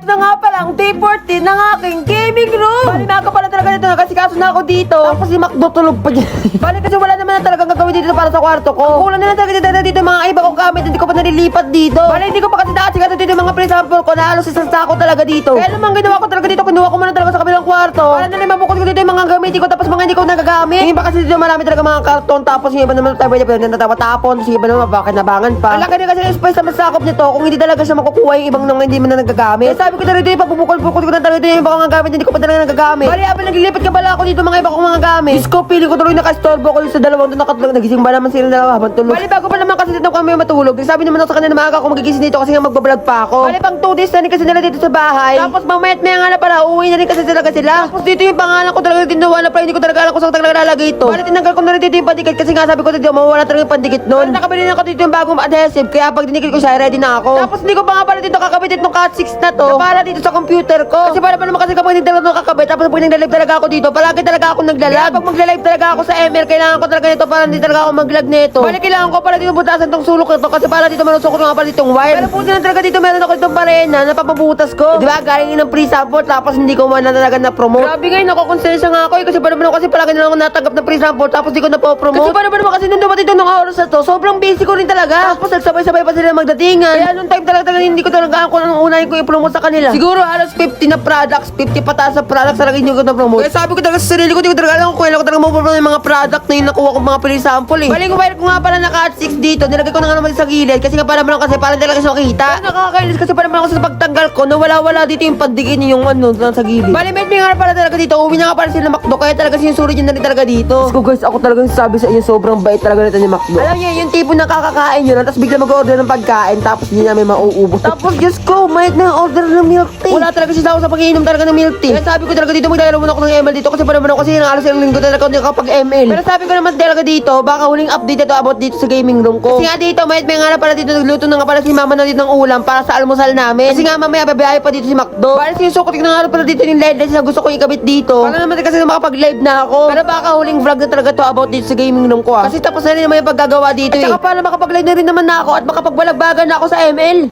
Eto na nga pala ang day 14 ng aking gaming room. Bali na pala talaga dito, nakasikaso na ako dito. Tapos si Macdo tulog pa dyan. Bali kasi wala naman na talagang gagawin dito para sa kwarto ko. Kulang na talaga dito mga iba kong gamit, hindi ko pa nalilipat dito. Bali hindi ko pa kasi nakasikaso dito yung mga pre-sample ko na halos isang sako talaga dito. Kaya naman ginawa ko talaga dito, kinuha ko muna talaga sa kabilang kwarto. Para na naman bukod ko dito yung mga gamit ko, tapos mga hindi ko nagagamit. Yung iba kasi dito marami talaga mga karton, tapos yung iba naman tayo pwede natapon, yung iba naman bakinabangan pa. Alaka din kasi yung space na masakop nito kung hindi talaga siya makukuha yung ibang nang hindi man na nagagamit. Kaya sabi ko talaga dito, pabubukol-bukol ko na talaga dito yung ibang mga gamit, hindi ko pa talaga nagagamit. Bali, abang naglilipat ka pala ako dito mga iba kong mga gamit. Diyos ko, pili ko tuloy nakastorbo ko yung sa dalawang doon nakatulog. Nagising ba naman sila dalawa habang tulog? Bali, bago pa naman kasi dito kami matulog. Sabi naman ako sa kanila maaga ako magigising dito kasi nga magbablog pa ako. Bali, pang 2 days na rin kasi nila dito sa bahay. Tapos mamaya't maya nga na pala, uuwi na rin kasi talaga sila. Tapos dito yung pangalan ko talaga tinuwa na pala, hindi ko talaga alam kung saan talaga lalagay ito. Bali, tinanggal ko na rin dito yung pandikit kasi nga sabi ko dito, mawawala talaga yung pandikit nun. Bali, nakabili na ako dito yung bagong adhesive, kaya pag dinikit ko siya, ready na ako. Tapos hindi ko pa nga pala dito kakabit itong Cat 6 na to, na para dito sa computer ko. Kasi para pa naman kasi kapag hindi talaga kakabit, tapos pag nagla-live talaga ako dito, palagi talaga ako naglalag. Pag magla-live talaga ako sa ML, kailangan ko talaga nito para hindi talaga ako maglag nito. Bali, kailangan ko para dito butasan tong sulok nito kasi para dito manusok ko nga pala ditong wire. Pero puti na talaga dito meron ako ditong parena na papabutas ko. Di ba? Galing ng pre-sample tapos hindi ko man na talaga na-promote. Grabe ngayon, nakokonsensya nga ako kasi para naman kasi palagi na lang ako natanggap ng pre-sample tapos di ko na-promote. Kasi para naman kasi nung dumating ng oras na to, sobrang busy ko rin talaga. Tapos nagsabay-sabay pa sila magdatingan. Kaya nung time talaga hindi ko talaga ako nang unahin ko i-promote sa kanila. Siguro halos 50 na products, 50 pataas sa products talaga hindi ko na-promote. Kaya sabi ko talaga sa sarili ko, hindi ko talaga alam kung kailan ko talaga mapromote yung mga product na yung nakuha ko mga pre-sample eh. Bali ko nga pala na Cat 6 dito, nilagay ko na nga naman sa gilid kasi nga para naman kasi para talaga siya makita. Pero nakakainis kasi para naman ako sa pagtanggal ko na wala dito yung pandikit niya yung ano sa gilid. Bali may nga pala talaga dito, uwi na nga pala sila Macdo kaya talaga sinusuri niya na rin talaga dito. So guys, ako talaga sabi sa inyo sobrang bait talaga nito ni Macdo. Alam niyo yung tipo na kakakain yun, tapos bigla mag-order ng pagkain tapos hindi namin mauubos. Tapos Diyos ko, mayat na order ng milk tea. Wala talaga siya sa pag-iinom talaga ng milk tea. Kaya sabi ko talaga dito magdalaro muna ako ng ML dito kasi para naman ako kasi yung alas ng linggo talaga ako kapag ML. Pero sabi ko naman talaga dito, baka huling update ito about dito sa gaming room ko. Kasi nga dito, mayat may nga na pala dito, nagluto na nga pala si mama na dito ng ulam para sa almusal namin. Kasi nga mamaya babiyahe pa dito si Macdo. Bali sinusukot ko na nga pala dito yung LED na gusto ko ikabit dito. Para naman kasi makapag-live na ako. Pero baka huling vlog na talaga to about dito sa gaming room ko ah. Kasi tapos na rin naman yung paggagawa dito. At saka para makapag-live na rin naman na ako at makapagbalagbagan na ako sa ML.